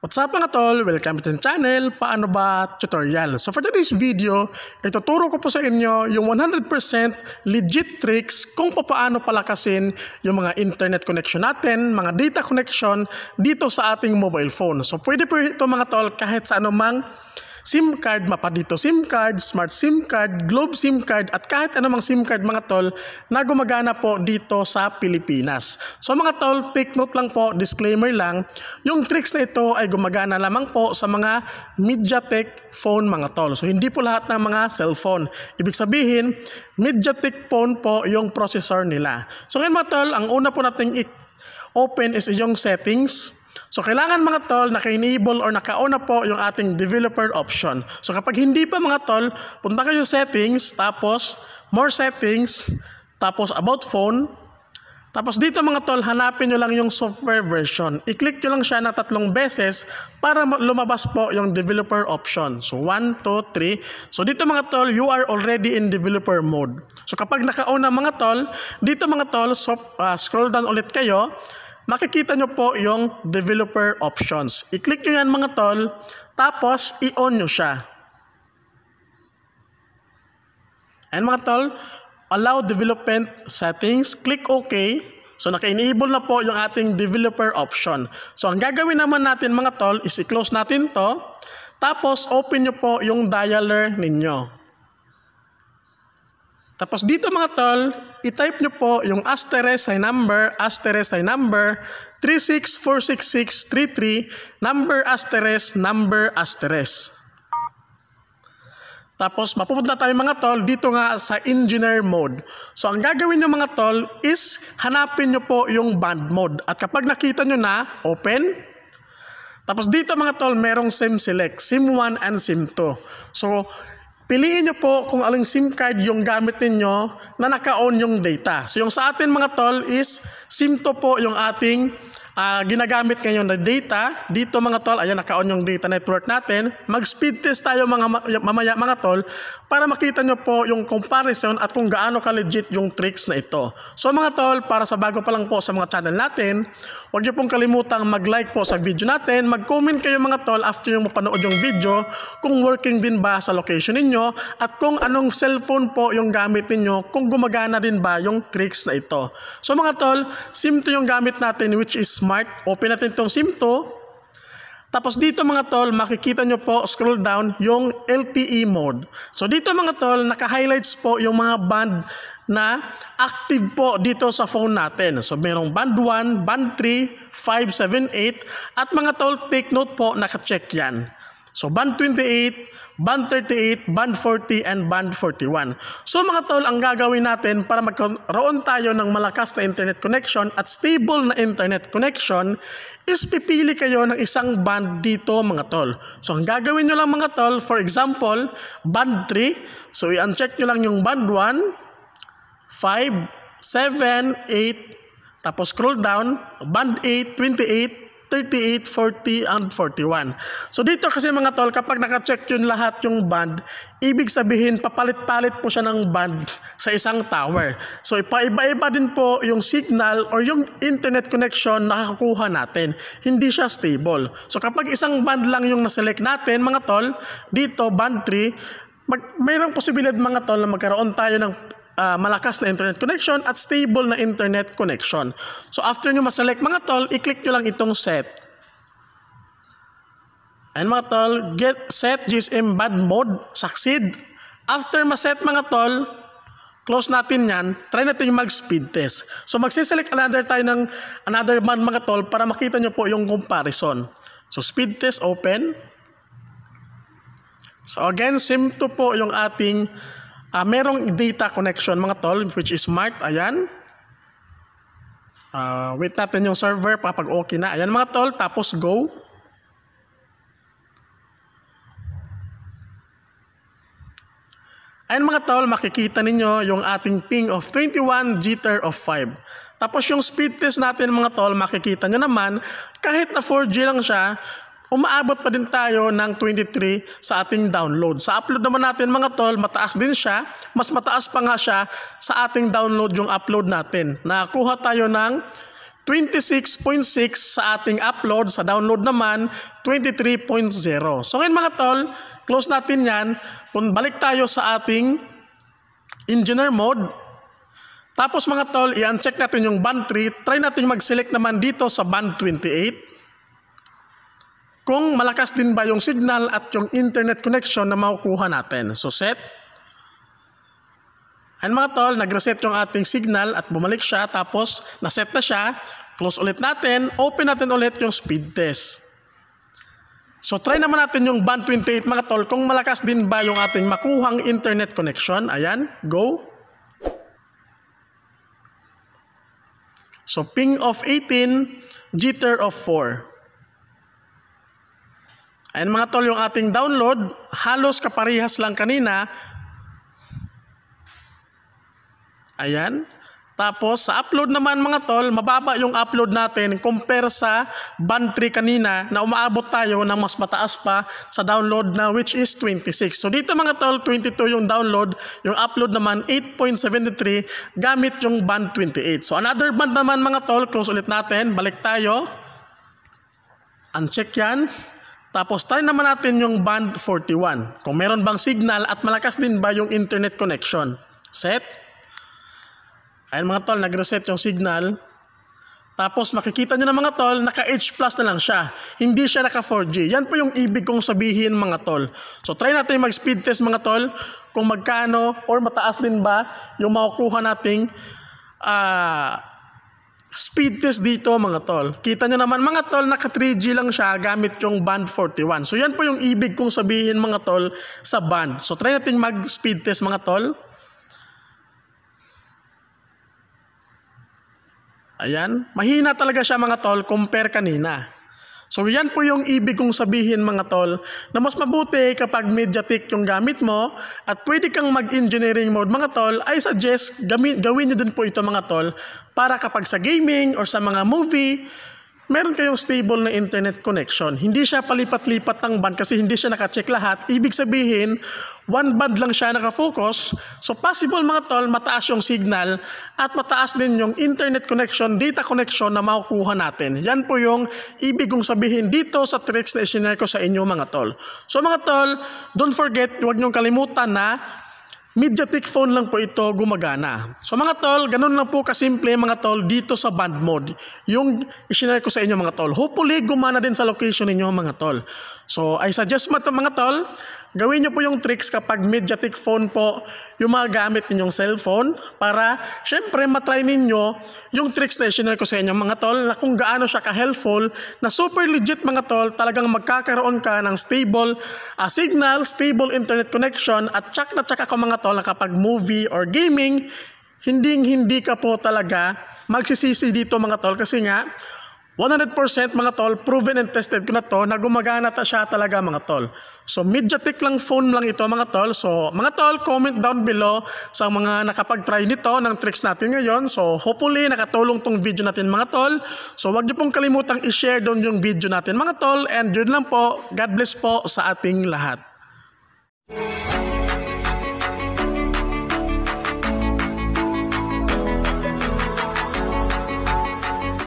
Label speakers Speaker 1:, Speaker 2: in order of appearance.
Speaker 1: What's up mga tol? Welcome to the channel, Paano Ba Tutorial. So for today's video, ituturo ko po sa inyo yung 100% legit tricks kung paano palakasin yung mga internet connection natin, mga data connection dito sa ating mobile phone. So pwede po ito mga tol kahit sa anumang SIM card, mapa dito SIM card, smart SIM card, Globe SIM card at kahit anumang SIM card mga tol na gumagana po dito sa Pilipinas. So mga tol, take note lang po, disclaimer lang, yung tricks na ito ay gumagana lamang po sa mga MediaTek phone mga tol. So hindi po lahat ng mga cellphone. Ibig sabihin, MediaTek phone po yung processor nila. So ngayon mga tol, ang una po nating open is yung settings. So kailangan mga tol naka-enable or naka-on na po yung ating developer option. So kapag hindi pa mga tol, punta kayo settings, tapos more settings, tapos about phone. Tapos dito mga tol, hanapin nyo lang yung software version. I-click nyo lang siya na 3 beses para lumabas po yung developer option. So 1, 2, 3. So dito mga tol, you are already in developer mode. So kapag naka-on na mga tol, dito mga tol, scroll down ulit kayo. Makikita nyo po yung developer options. I-click nyo yan mga tol, tapos i-on nyo siya. And mga tol, allow development settings, click OK. So naka-enable na po yung ating developer option. So ang gagawin naman natin mga tol is i-close natin to, tapos open nyo po yung dialer ninyo. Tapos dito mga tol, i-type nyo po yung *sign number, *sign number, 3646633, number *, number *. Tapos mapupunta tayo mga tol dito nga sa engineer mode. So ang gagawin nyo mga tol is hanapin nyo po yung band mode. At kapag nakita nyo na, open. Tapos dito mga tol, merong SIM select, SIM 1 and SIM 2. So piliin nyo po kung aling SIM card yung gamit ninyo na naka-on yung data. So yung sa atin mga tol is SIM 2 po yung ating ginagamit ngayon na data. Dito mga tol, ayan naka-on yung data network natin. Mag-speed test tayo mamaya mga tol para makita nyo po yung comparison at kung gaano ka-legit yung tricks na ito. So mga tol, para sa bago pa lang po sa mga channel natin, huwag nyo pong kalimutang mag-like po sa video natin. Mag-comment kayo mga tol after yung mapanood yung video kung working din ba sa location ninyo at kung anong cellphone po yung gamit ninyo, kung gumagana din ba yung tricks na ito. So mga tol, SIM 2 yung gamit natin which is smart. Open natin itong SIM 2. Tapos dito mga tol, makikita nyo po, scroll down, yung LTE mode. So dito mga tol, naka-highlights po yung mga band na active po dito sa phone natin. So merong band 1, band 3, 5, 7, 8. At mga tol, take note po, naka-check yan. So band 28, band 38, band 40, and band 41. So mga tol, ang gagawin natin para magkaroon tayo ng malakas na internet connection at stable na internet connection is pipili kayo ng isang band dito mga tol. So ang gagawin nyo lang mga tol, for example, band 3. So i-uncheck nyo lang yung band 1, 5, 7, 8, tapos scroll down, band 8, 28, 38, 40, and 41. So dito kasi mga tol, kapag naka-check yun lahat yung band, ibig sabihin papalit-palit po siya ng band sa isang tower. So iba-iba din po yung signal or yung internet connection na nakakuha natin. Hindi siya stable. So kapag isang band lang yung naselect natin mga tol, dito band 3, mayroong posibilidad mga tol na magkaroon tayo ng malakas na internet connection at stable na internet connection. So after nyo maselect mga tol, i-click nyo lang itong set. And mga tol, get set GSM band mode, succeed. After maset mga tol, close natin yan, try natin mag-speed test. So magsiselect tayo ng another band mga tol para makita nyo po yung comparison. So speed test open. So again, SIM 2 po yung ating merong data connection mga tol which is smart. Ayan. Wait natin yung server kapag okay na. Ayan mga tol. Tapos go. Ayan mga tol. Makikita ninyo yung ating ping of 21, jitter of 5. Tapos yung speed test natin mga tol, makikita nyo naman kahit na 4G lang siya, umaabot pa din tayo ng 23 sa ating download. Sa upload naman natin mga tol, mataas din siya. Mas mataas pa nga siya sa ating download yung upload natin. Nakakuha tayo ng 26.6 sa ating upload, sa download naman 23.0. So ngayon mga tol, close natin yan. Kung balik tayo sa ating engineer mode, tapos mga tol, i-uncheck natin yung band 3, try natin mag-select naman dito sa band 28. Kung malakas din ba yung signal at yung internet connection na makukuha natin. So set. And mga tol, nag-reset yung ating signal at bumalik siya, tapos naset na siya. Close ulit natin, open natin ulit yung speed test. So try naman natin yung band 28 mga tol, kung malakas din ba yung ating makuhang internet connection. Ayan, go. So ping of 18, jitter of 4. Ayan mga tol, yung ating download, halos kaparehas lang kanina. Ayan. Tapos sa upload naman mga tol, mababa yung upload natin compare sa band 3 kanina na umaabot tayo ng mas mataas pa sa download na which is 26. So dito mga tol, 22 yung download, yung upload naman 8.73 gamit yung band 28. So another band naman mga tol, close ulit natin, balik tayo. Uncheck yan. Tapos try naman natin yung band 41. Kung meron bang signal at malakas din ba yung internet connection. Set. Ayan mga tol, nag-reset yung signal. Tapos makikita nyo na mga tol, naka-H plus na lang siya. Hindi siya naka 4G. Yan po yung ibig kong sabihin mga tol. So try natin mag-speed test mga tol. Kung magkano or mataas din ba yung makukuha nating speed test dito mga tol. Kita nyo naman mga tol, naka 3G lang siya gamit yung band 41. So yan po yung ibig kong sabihin mga tol sa band. So try natin mag-speed test mga tol. Ayan, mahina talaga siya mga tol compare kanina. So yan po yung ibig kong sabihin mga tol, na mas mabuti kapag MediaTek yung gamit mo at pwede kang mag-engineering mode mga tol, I suggest gawin nyo din po ito mga tol para kapag sa gaming or sa mga movie, meron kayong stable na internet connection. Hindi siya palipat-lipat ng band kasi hindi siya naka-check lahat. Ibig sabihin, one band lang siya nakafocus. So possible mga tol, mataas yung signal at mataas din yung internet connection, data connection na makukuha natin. Yan po yung ibig kong sabihin dito sa tricks na isinare ko sa inyo mga tol. So mga tol, don't forget, huwag niyong kalimutan na MediaTek phone lang po ito gumagana. So mga tol, ganun lang po kasimple mga tol dito sa band mode. Yung isinare ko sa inyo mga tol. Hopefully gumana din sa location ninyo mga tol. So I suggest mga tol, gawin nyo po yung tricks kapag MediaTek phone po yung mga gamit ninyong cellphone para syempre matry ninyo yung tricks na isinare ko sa inyo mga tol na kung gaano siya ka-helpful na super legit mga tol, talagang magkakaroon ka ng stable signal, stable internet connection at tsak na tsak ako mga tol na kapag movie or gaming, hindi ka po talaga magsisisi dito mga tol kasi nga 100% mga tol, proven and tested ko na to na gumagana siya talaga mga tol. So MediaTek lang phone lang ito mga tol. So mga tol, comment down below sa mga nakapag-try nito ng tricks natin ngayon. So hopefully nakatulong tong video natin mga tol. So wag niyo pong kalimutang i-share doon yung video natin mga tol. And yun lang po, God bless po sa ating lahat.